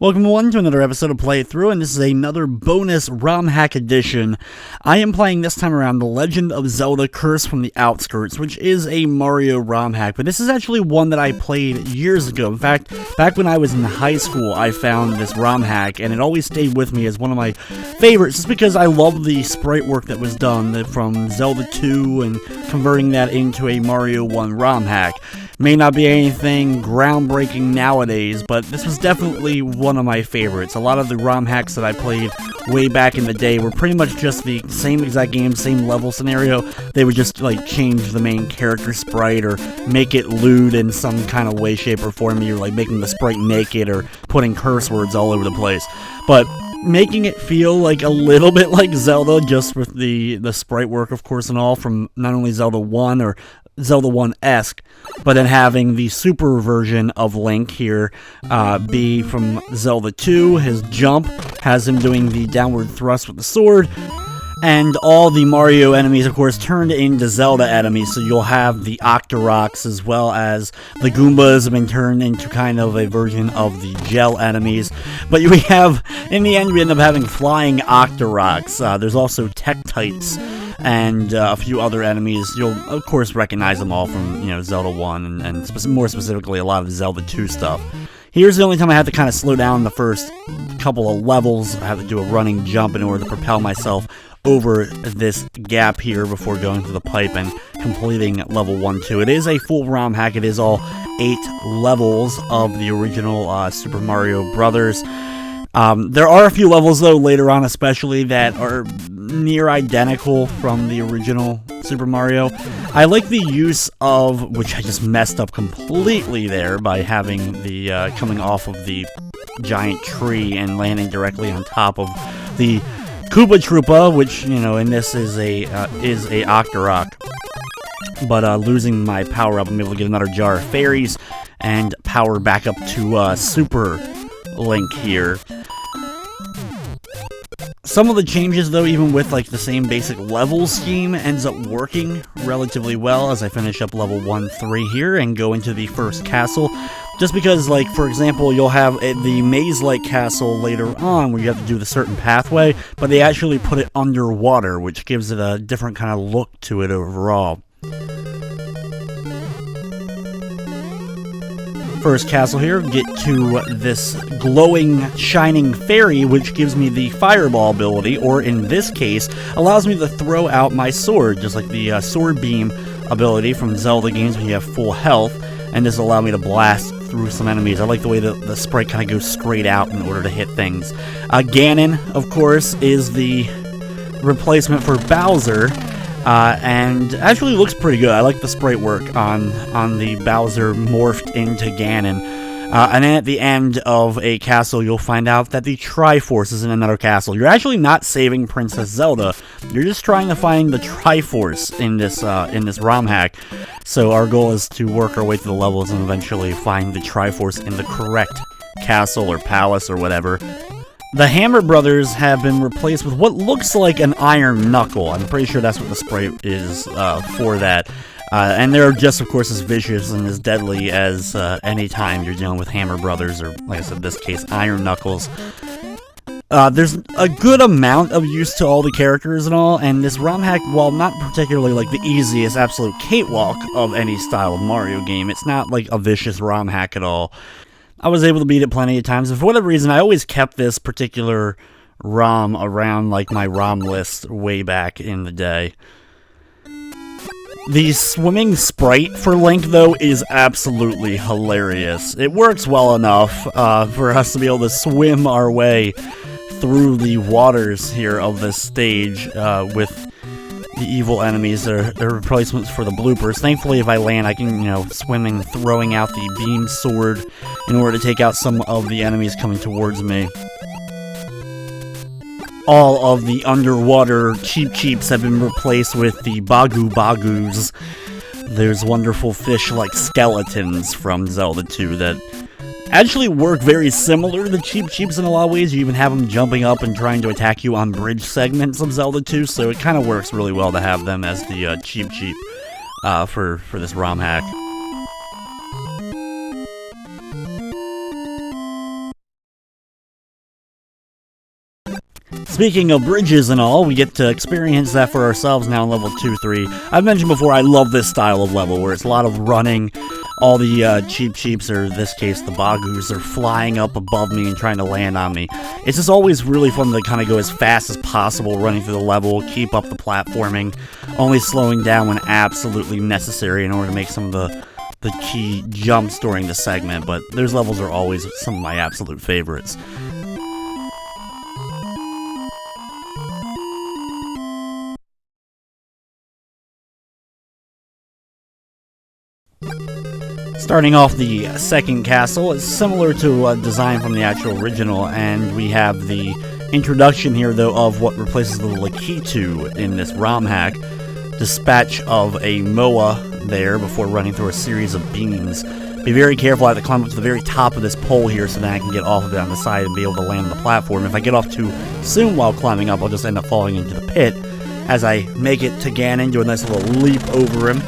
Welcome everyone to another episode of Playthrough, and this is another bonus ROM hack edition. I am playing this time around The Legend of Zelda Curse from the Outskirts, which is a Mario ROM hack, but this is actually one that I played years ago. In fact, back when I was in high school, I found this ROM hack, and it always stayed with me as one of my favorites, just because I love the sprite work that was done from Zelda 2 and converting that into a Mario 1 ROM hack. May not be anything groundbreaking nowadays, but this was definitely one of my favorites. A lot of the ROM hacks that I played way back in the day were pretty much just the same exact game, same level scenario. They would just like change the main character sprite or make it lewd in some kind of way, shape, or form. You're like making the sprite naked or putting curse words all over the place. But making it feel like a little bit like Zelda, just with the sprite work, of course, and all from not only Zelda 1 or Zelda 1-esque, but then having the super version of Link here be from Zelda 2. His jump has him doing the downward thrust with the sword, and all the Mario enemies, of course, turned into Zelda enemies, so you'll have the Octoroks as well as the Goombas have been turned into kind of a version of the gel enemies. But we have, in the end, we end up having flying Octoroks. There's also Tektites and a few other enemies. You'll, of course, recognize them all from, Zelda 1 and more specifically a lot of Zelda 2 stuff. Here's the only time I have to kind of slow down the first couple of levels. I have to do a running jump in order to propel myself over this gap here before going through the pipe and completing level 1-2. It is a full ROM hack. It is all 8 levels of the original Super Mario Brothers. There are a few levels, though, later on especially, that are near identical from the original Super Mario. I like the use of, which I just messed up completely there by having the, coming off of the giant tree and landing directly on top of the Koopa Troopa, which, in this is a Octorok. But, losing my power-up, I'm able to get another jar of fairies and power back up to, Super Link here. Some of the changes, though, even with like the same basic level scheme, ends up working relatively well as I finish up level 1-3 here and go into the first castle. Just because, like, for example, you'll have the maze-like castle later on where you have to do the certain pathway, but they actually put it underwater, which gives it a different kind of look to it overall. First castle here, get to this glowing, shining fairy, which gives me the fireball ability, or in this case, allows me to throw out my sword, just like the sword beam ability from Zelda games when you have full health, and this will allow me to blast through some enemies. I like the way that the sprite kind of goes straight out in order to hit things. Ganon, of course, is the replacement for Bowser. And actually looks pretty good. I like the sprite work on the Bowser morphed into Ganon. And then at the end of a castle, you'll find out that the Triforce is in another castle. You're actually not saving Princess Zelda. You're just trying to find the Triforce in this ROM hack. So our goal is to work our way through the levels and eventually find the Triforce in the correct castle or palace or whatever. The Hammer Brothers have been replaced with what looks like an iron knuckle. I'm pretty sure that's what the sprite is for that. And they're just, of course, as vicious and as deadly as any time you're dealing with Hammer Brothers, or, like I said, in this case, Iron Knuckles. There's a good amount of use to all the characters and all, and this ROM hack, while not particularly like the easiest absolute cakewalk of any style of Mario game, it's not like a vicious ROM hack at all. I was able to beat it plenty of times, and for whatever reason, I always kept this particular ROM around, like, my ROM list way back in the day. The swimming sprite for Link, though, is absolutely hilarious. It works well enough for us to be able to swim our way through the waters here of this stage with the evil enemies. They're replacements for the bloopers. Thankfully, if I land, I can, swimming, throwing out the beam sword in order to take out some of the enemies coming towards me. All of the underwater Cheep Cheeps have been replaced with the Bagu Bagus. There's wonderful fish-like skeletons from Zelda 2 that actually work very similar to Cheep Cheeps in a lot of ways. You even have them jumping up and trying to attack you on bridge segments of Zelda 2, so it kind of works really well to have them as the Cheep Cheep for this ROM hack. Speaking of bridges and all, we get to experience that for ourselves now in level 2-3. I've mentioned before, I love this style of level, where it's a lot of running. All the cheeps, or in this case the Bagus, are flying up above me and trying to land on me. It's just always really fun to kind of go as fast as possible running through the level, keep up the platforming, only slowing down when absolutely necessary in order to make some of the key jumps during the segment, but those levels are always some of my absolute favorites. Starting off the second castle, it's similar to a design from the actual original, and we have the introduction here, though, of what replaces the Lakitu in this ROM hack. Dispatch of a Moa there before running through a series of beams. Be very careful. I have to climb up to the very top of this pole here so that I can get off of it on the side and be able to land on the platform. If I get off too soon while climbing up, I'll just end up falling into the pit. As I make it to Ganon, do a nice little leap over him,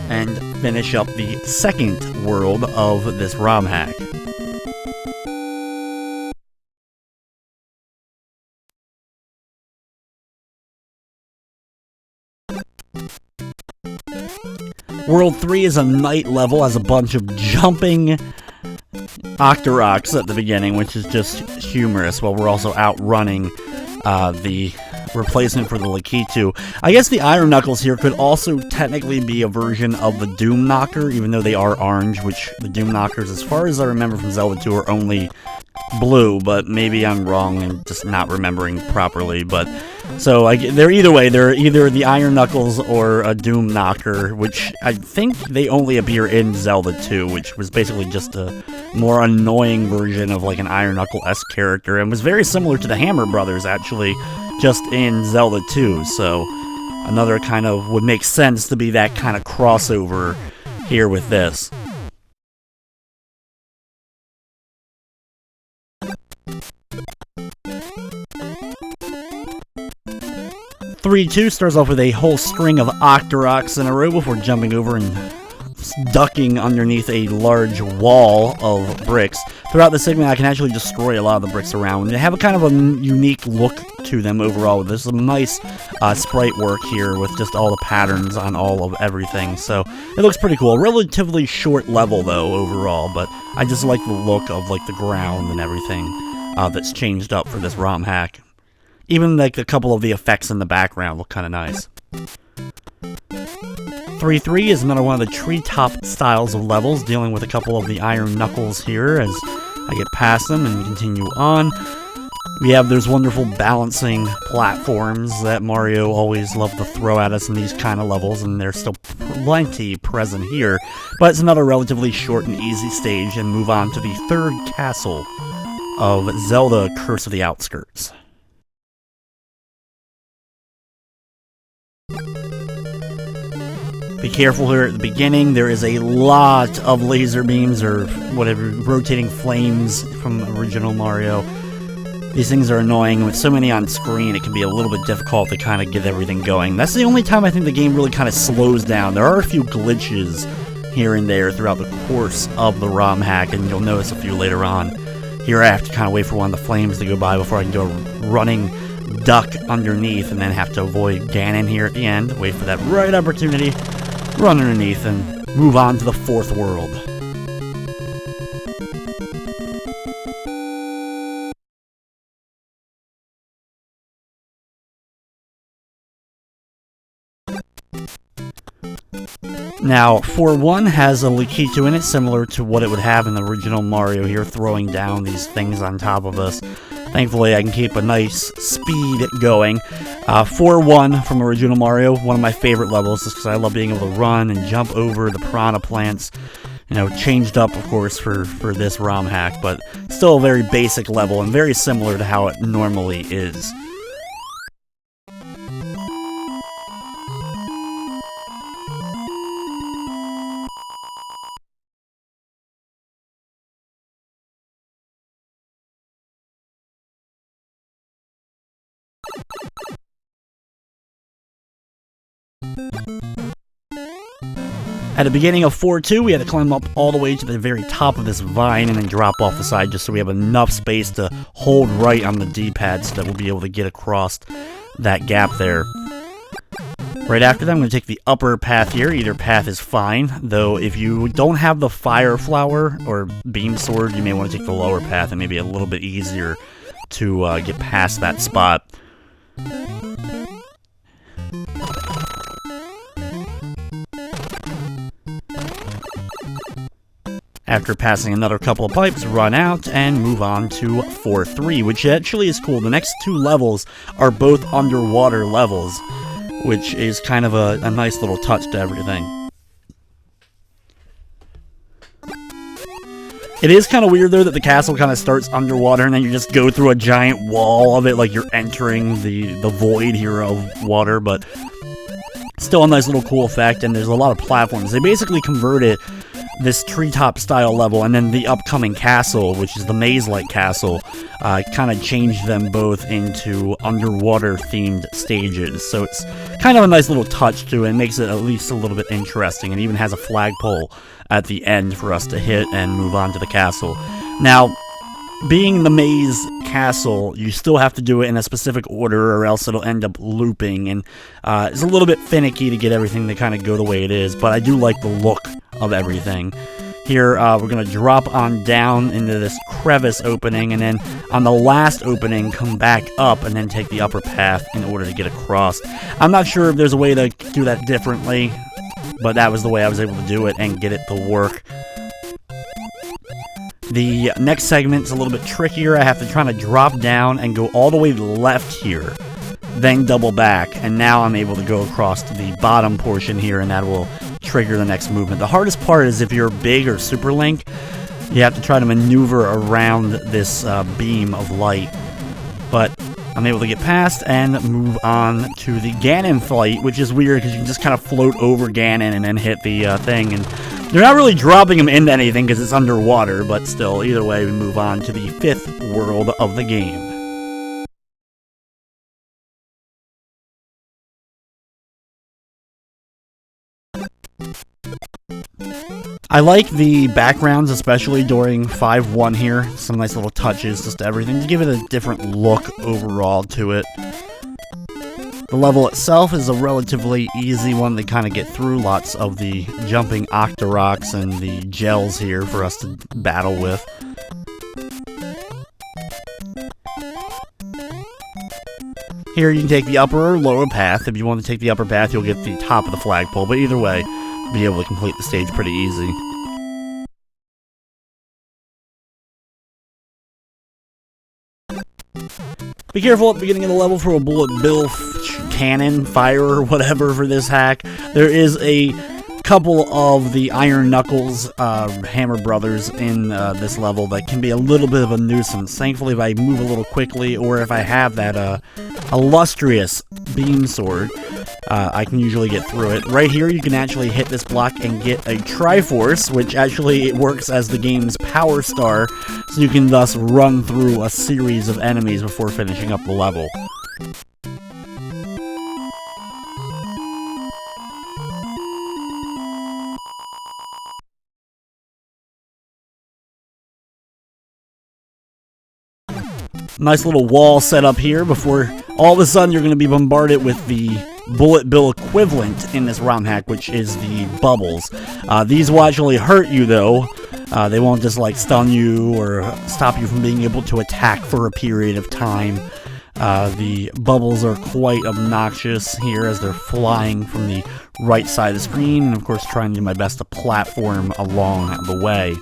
and finish up the second world of this ROM hack. World 3 is a night level, has a bunch of jumping Octoroks at the beginning, which is just humorous, while we're also outrunning the replacement for the Lakitu. I guess the Iron Knuckles here could also technically be a version of the Doom Knocker, even though they are orange, which the Doom Knockers, as far as I remember from Zelda 2, are only blue, but maybe I'm wrong and just not remembering properly. But so they're either way, they're either the Iron Knuckles or a Doom Knocker, which I think they only appear in Zelda 2, which was basically just a more annoying version of like an Iron Knuckle-esque character, and was very similar to the Hammer Brothers actually, just in Zelda 2. So another kind of would make sense to be that kind of crossover here with this. Three 2 starts off with a whole string of Octoroks in a row before jumping over and ducking underneath a large wall of bricks. Throughout the segment, I can actually destroy a lot of the bricks around. They have a kind of a unique look to them overall. There's some nice sprite work here with just all the patterns on all of everything, so it looks pretty cool. Relatively short level, though, overall, but I just like the look of like the ground and everything that's changed up for this ROM hack. Even like a couple of the effects in the background look kind of nice. 3-3 is another one of the treetop styles of levels, dealing with a couple of the Iron Knuckles here as I get past them and continue on. We have those wonderful balancing platforms that Mario always loved to throw at us in these kind of levels, and they're still plenty present here. But it's another relatively short and easy stage, and move on to the third castle of Zelda Curse of the Outskirts. Be careful here at the beginning. There is a lot of laser beams or whatever, rotating flames from original Mario. These things are annoying. With so many on screen, it can be a little bit difficult to kind of get everything going. That's the only time I think the game really kind of slows down. There are a few glitches here and there throughout the course of the ROM hack, and you'll notice a few later on. Here I have to kind of wait for one of the flames to go by before I can do a running duck underneath, and then have to avoid Ganon here at the end. Wait for that right opportunity, run underneath, and move on to the fourth world. Now, 4-1 has a Lakitu in it, similar to what it would have in the original Mario here, throwing down these things on top of us. Thankfully, I can keep a nice speed going. 4-1 from original Mario, one of my favorite levels, just because I love being able to run and jump over the piranha plants. You know, changed up, of course, for this ROM hack, but still a very basic level and very similar to how it normally is. At the beginning of 4-2, we had to climb up all the way to the very top of this vine and then drop off the side just so we have enough space to hold right on the D-pad so that we'll be able to get across that gap there. Right after that, I'm going to take the upper path here. Either path is fine, though if you don't have the fire flower or beam sword, you may want to take the lower path. It may be a little bit easier to get past that spot. After passing another couple of pipes, run out and move on to 4-3, which actually is cool. The next two levels are both underwater levels, which is kind of a nice little touch to everything. It is kind of weird, though, that the castle kind of starts underwater and then you just go through a giant wall of it like you're entering the void here of water, but still a nice little cool effect, and there's a lot of platforms. They basically converted this treetop style level and then the upcoming castle, which is the maze-like castle, kind of changed them both into underwater themed stages. So it's kind of a nice little touch to it. It makes it at least a little bit interesting, and even has a flagpole at the end for us to hit and move on to the castle. Now, being the maze castle, you still have to do it in a specific order or else it'll end up looping, and it's a little bit finicky to get everything to kind of go the way it is, but I do like the look of everything. Here, we're going to drop on down into this crevice opening, and then on the last opening, come back up and then take the upper path in order to get across. I'm not sure if there's a way to do that differently, but that was the way I was able to do it and get it to work. The next segment's a little bit trickier. I have to try to drop down and go all the way left here, then double back, and now I'm able to go across to the bottom portion here, and that will trigger the next movement. The hardest part is if you're big or Super Link, you have to try to maneuver around this beam of light, but I'm able to get past and move on to the Ganon fight, which is weird because you can just kind of float over Ganon and then hit the thing, and they're not really dropping him into anything because it's underwater, but still, either way, we move on to the 5th world of the game. I like the backgrounds, especially during 5-1 here. Some nice little touches just to everything to give it a different look overall to it. The level itself is a relatively easy one to kind of get through. Lots of the jumping Octoroks and the gels here for us to battle with. Here you can take the upper or lower path. If you want to take the upper path, you'll get the top of the flagpole, but either way, be able to complete the stage pretty easy. Be careful at the beginning of the level for a bullet bill cannon, fire, or whatever for this hack. There is a couple of the Iron Knuckles Hammer Brothers in this level that can be a little bit of a nuisance. Thankfully, if I move a little quickly, or if I have that illustrious beam sword, I can usually get through it. Right here, you can actually hit this block and get a Triforce, which actually works as the game's power star, so you can thus run through a series of enemies before finishing up the level. Nice little wall set up here before all of a sudden you're going to be bombarded with the bullet bill equivalent in this ROM hack, which is the bubbles. These will actually hurt you, though. They won't just like stun you or stop you from being able to attack for a period of time. The bubbles are quite obnoxious here as they're flying from the right side of the screen, and of course trying to do my best to platform along the way.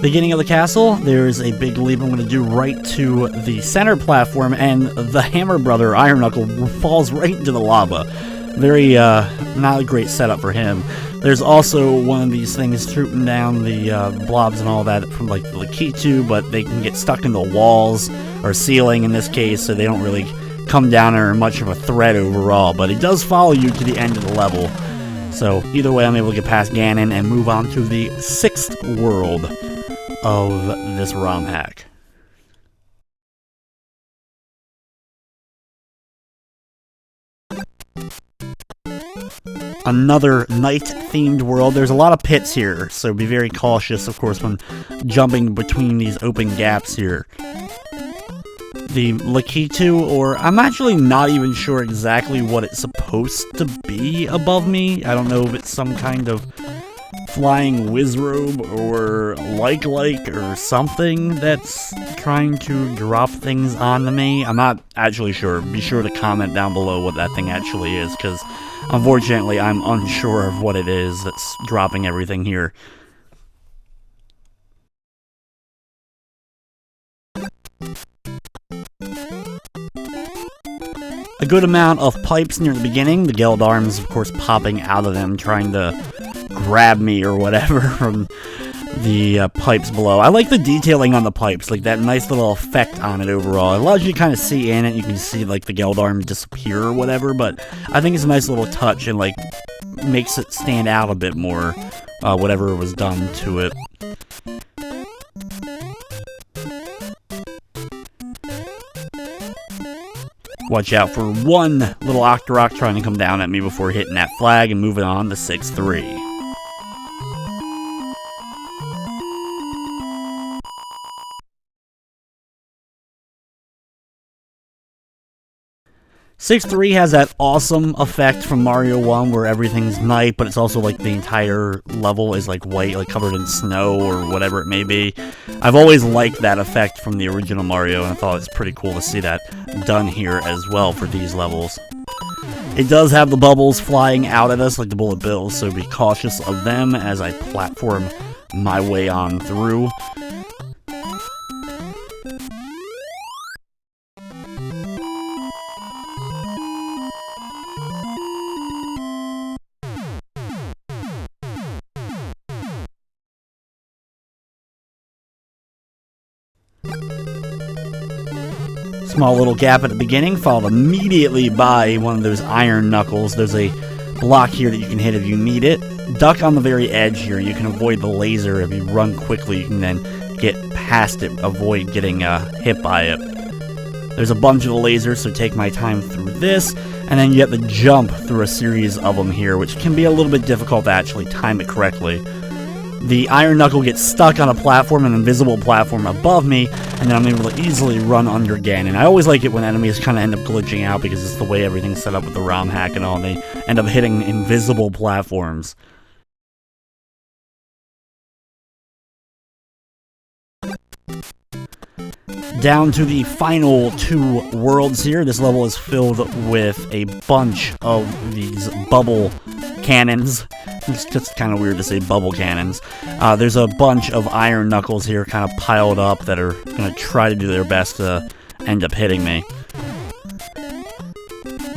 Beginning of the castle, there's a big leap I'm going to do right to the center platform, and the Hammer Brother, Iron Knuckle, falls right into the lava. Very, not a great setup for him. There's also one of these things shooting down the blobs and all that from, like, the Lakitu, but they can get stuck in the walls, or ceiling in this case, so they don't really come down or much of a threat overall, but it does follow you to the end of the level. So either way, I'm able to get past Ganon and move on to the 6th world of this ROM hack. Another night-themed world. There's a lot of pits here, so be very cautious, of course, when jumping between these open gaps here. The Lakitu, or I'm actually not even sure exactly what it's supposed to be above me. I don't know if it's some kind of flying wizrobe or like or something that's trying to drop things onto me. I'm not actually sure. Be sure to comment down below what that thing actually is, because unfortunately I'm unsure of what it is that's dropping everything here. A good amount of pipes near the beginning, the Geldarms of course popping out of them, trying to grab me or whatever from the pipes below. I like the detailing on the pipes, like that nice little effect on it overall. It allows you to kind of see in it, you can see like the Geldarm disappear or whatever, but I think it's a nice little touch and like makes it stand out a bit more, whatever was done to it. Watch out for one little Octorok trying to come down at me before hitting that flag and moving on to 6-3. 6-3 has that awesome effect from Mario 1 where everything's night, but it's also like the entire level is like white, like covered in snow or whatever it may be. I've always liked that effect from the original Mario, and I thought it's pretty cool to see that done here as well for these levels. It does have the bubbles flying out at us like the bullet bills, so be cautious of them as I platform my way on through. Small little gap at the beginning, followed immediately by one of those iron knuckles. There's a block here that you can hit if you need it. Duck on the very edge here. You can avoid the laser. If you run quickly, you can then get past it, avoid getting hit by it. There's a bunch of lasers, so take my time through this. And then you have to jump through a series of them here, which can be a little bit difficult to actually time it correctly. The iron knuckle gets stuck on a platform, an invisible platform above me, and then I'm able to easily run under Ganon. I always like it when enemies kind of end up glitching out because it's the way everything's set up with the ROM hack and all, and they end up hitting invisible platforms. Down to the final two worlds here. This level is filled with a bunch of these bubble cannons. It's just kind of weird to say bubble cannons. There's a bunch of iron knuckles here kind of piled up that are going to try to do their best to end up hitting me.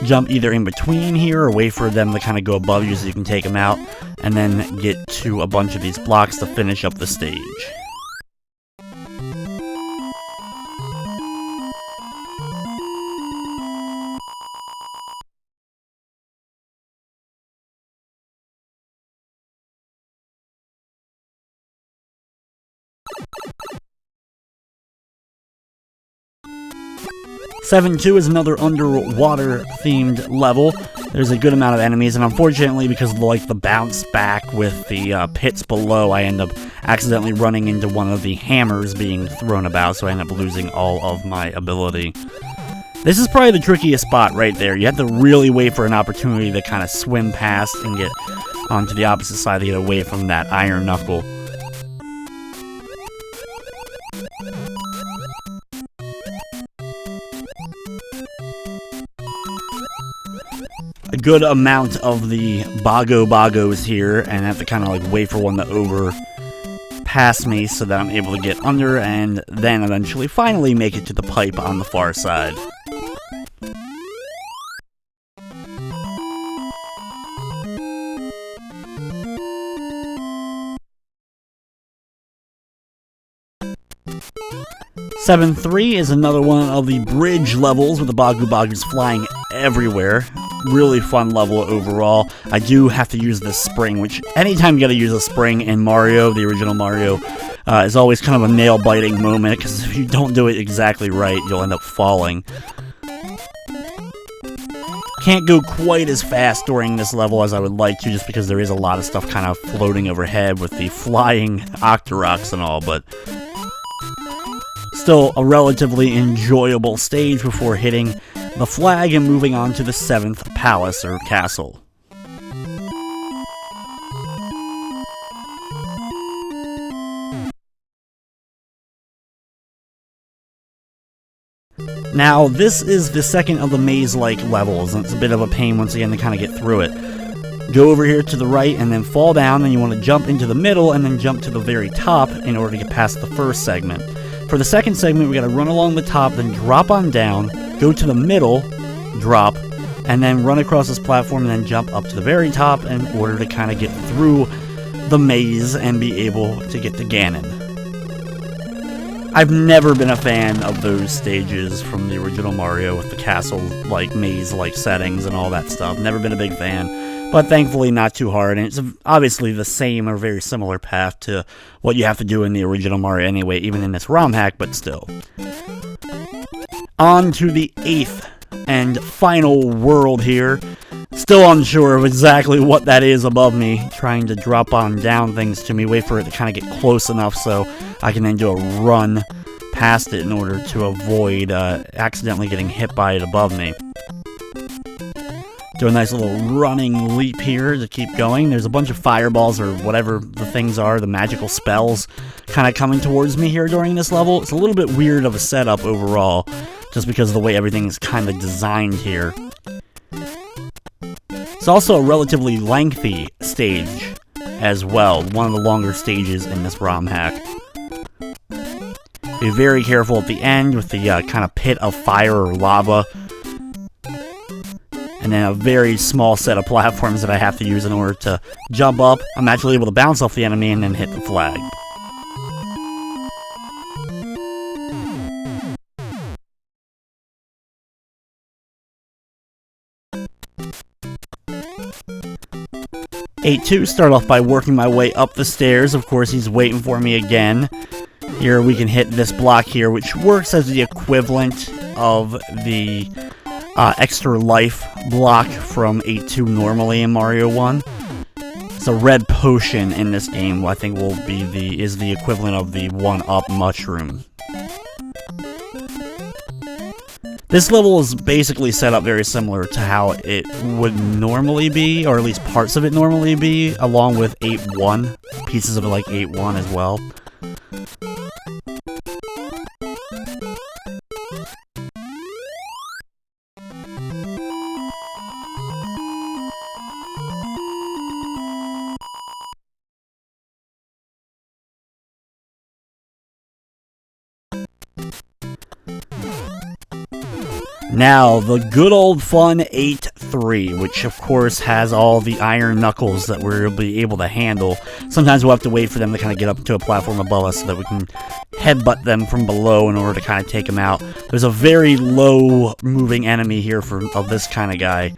Jump either in between here or wait for them to kind of go above you so you can take them out, and then get to a bunch of these blocks to finish up the stage. Seven 2 is another underwater-themed level. There's a good amount of enemies, and unfortunately, because of like the bounce back with the pits below, I end up accidentally running into one of the hammers being thrown about, so I end up losing all of my ability. This is probably the trickiest spot right there. You have to really wait for an opportunity to kind of swim past and get onto the opposite side to get away from that iron knuckle. A good amount of the bogos here, and I have to kind of like wait for one to overpass me so that I'm able to get under and then eventually finally make it to the pipe on the far side. 7-3 is another one of the bridge levels with the Bagus flying everywhere. Really fun level overall. I do have to use this spring, which anytime you gotta use a spring in Mario, the original Mario, is always kind of a nail-biting moment, because if you don't do it exactly right, you'll end up falling. Can't go quite as fast during this level as I would like to, just because there is a lot of stuff kind of floating overhead with the flying Octoroks and all, but still a relatively enjoyable stage before hitting the flag and moving on to the 7th palace or castle. Now, this is the second of the maze-like levels, and it's a bit of a pain once again to kind of get through it. Go over here to the right and then fall down, and you want to jump into the middle and then jump to the very top in order to get past the first segment. For the second segment, we gotta run along the top, then drop on down, go to the middle, drop, and then run across this platform and then jump up to the very top in order to kind of get through the maze and be able to get to Ganon. I've never been a fan of those stages from the original Mario with the castle-like, maze-like settings and all that stuff. Never been a big fan, but thankfully not too hard, and it's obviously the same or very similar path to what you have to do in the original Mario anyway, even in this ROM hack, but still. On to the 8th and final world here. Still unsure of exactly what that is above me, trying to drop on down things to me, wait for it to kind of get close enough so I can then do a run past it in order to avoid accidentally getting hit by it above me. Do a nice little running leap here to keep going. There's a bunch of fireballs or whatever the things are, the magical spells, kind of coming towards me here during this level. It's a little bit weird of a setup overall, just because of the way everything's kind of designed here. It's also a relatively lengthy stage as well, one of the longer stages in this ROM hack. Be very careful at the end with the kind of pit of fire or lava. And then a very small set of platforms that I have to use in order to jump up. I'm actually able to bounce off the enemy and then hit the flag. (8-2) start off by working my way up the stairs. Of course, he's waiting for me again. Here we can hit this block here, which works as the equivalent of the extra life block from 8-2 normally in Mario 1. It's a red potion in this game, I think is the equivalent of the 1-up mushroom. This level is basically set up very similar to how it would normally be, or at least parts of it normally be, along with 8-1, pieces of it like 8-1 as well. Now, the good old fun 8-3, which of course has all the iron knuckles that we'll be able to handle. Sometimes we'll have to wait for them to kind of get up to a platform above us so that we can headbutt them from below in order to kind of take them out. There's a very low moving enemy here of this kind of guy.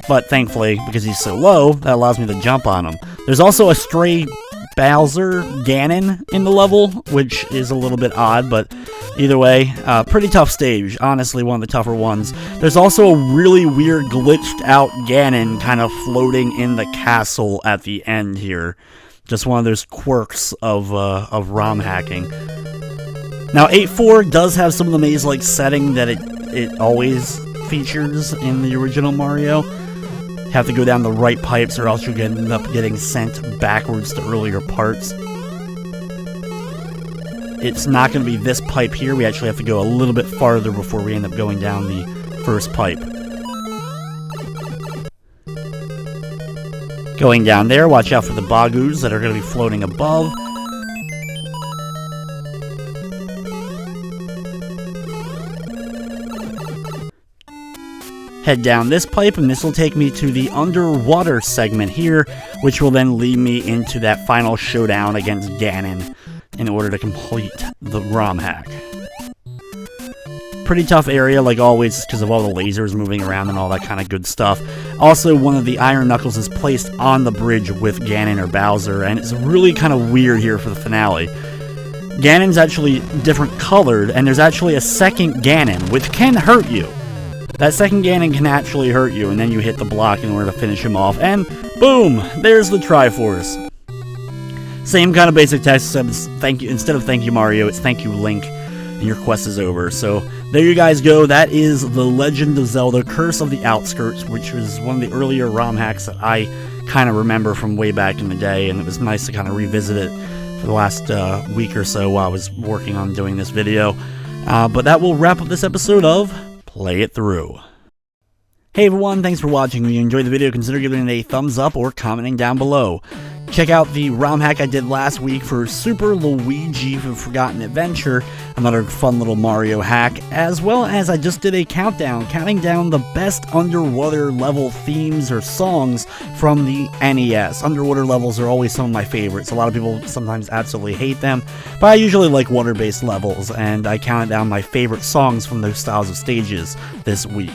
But thankfully, because he's so low, that allows me to jump on him. There's also a stray Bowser Ganon in the level, which is a little bit odd, but either way, pretty tough stage. Honestly, one of the tougher ones. There's also a really weird glitched out Ganon kind of floating in the castle at the end here. Just one of those quirks of ROM hacking. Now, 8-4 does have some of the maze-like setting that it always features in the original Mario. Have to go down the right pipes or else you'll end up getting sent backwards to earlier parts. It's not going to be this pipe here. We actually have to go a little bit farther before we end up going down the first pipe. Going down there, watch out for the Bagus that are going to be floating above. Head down this pipe, and this will take me to the underwater segment here, which will then lead me into that final showdown against Ganon in in order to complete the ROM hack. Pretty tough area, like always, because of all the lasers moving around and all that kind of good stuff. Also, one of the iron knuckles is placed on the bridge with Ganon or Bowser, and it's really kind of weird here for the finale. Ganon's actually different colored, and there's actually a second Ganon, which can hurt you. That second Ganon can actually hurt you, and then you hit the block in order to finish him off, and boom! There's the Triforce. Same kind of basic text, thank you. Instead of thank you Mario, it's thank you Link, and your quest is over. So there you guys go. That is The Legend of Zelda Curse of the Outskirts, which was one of the earlier ROM hacks that I kind of remember from way back in the day, and it was nice to kind of revisit it for the last week or so while I was working on doing this video. But that will wrap up this episode of Play It Through. Hey everyone, thanks for watching. If you enjoyed the video, consider giving it a thumbs up or commenting down below. Check out the ROM hack I did last week for Super Luigi for Forgotten Adventure, another fun little Mario hack, as well as I just did a countdown, counting down the best underwater level themes or songs from the NES. Underwater levels are always some of my favorites. A lot of people sometimes absolutely hate them, but I usually like water-based levels, and I counted down my favorite songs from those styles of stages this week.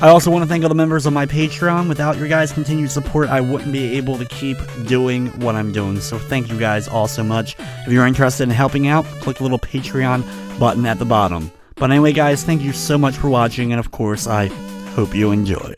I also want to thank all the members of my Patreon. Without your guys' continued support, I wouldn't be able to keep doing what I'm doing. So thank you guys all so much. If you're interested in helping out, click the little Patreon button at the bottom. But anyway, guys, thank you so much for watching, and of course, I hope you enjoy.